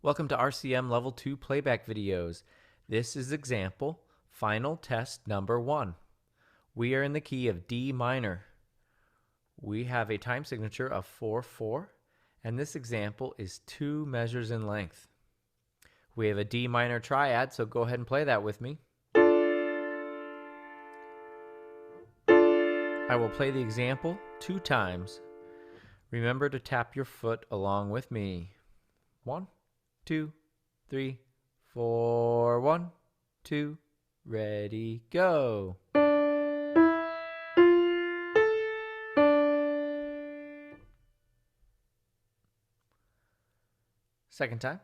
Welcome to RCM Level 2 Playback Videos. This is example, final test number 1. We are in the key of D minor. We have a time signature of 4/4, and this example is 2 measures in length. We have a D minor triad, so go ahead and play that with me. I will play the example 2 times. Remember to tap your foot along with me. 1, 2, 3, 4, 1, 2, ready, go. Second time.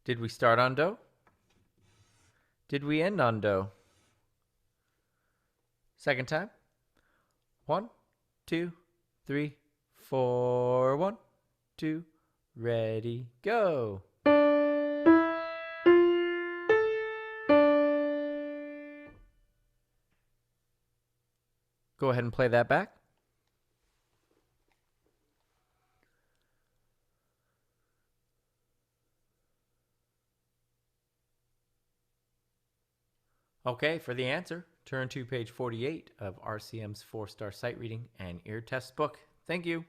Did we start on do? Did we end on do? Second time. 1, 2, 3, 4, 1, 2, ready, go. Go ahead and play that back. Okay, for the answer, turn to page 48 of RCM's 4-star sight reading and ear test book. Thank you.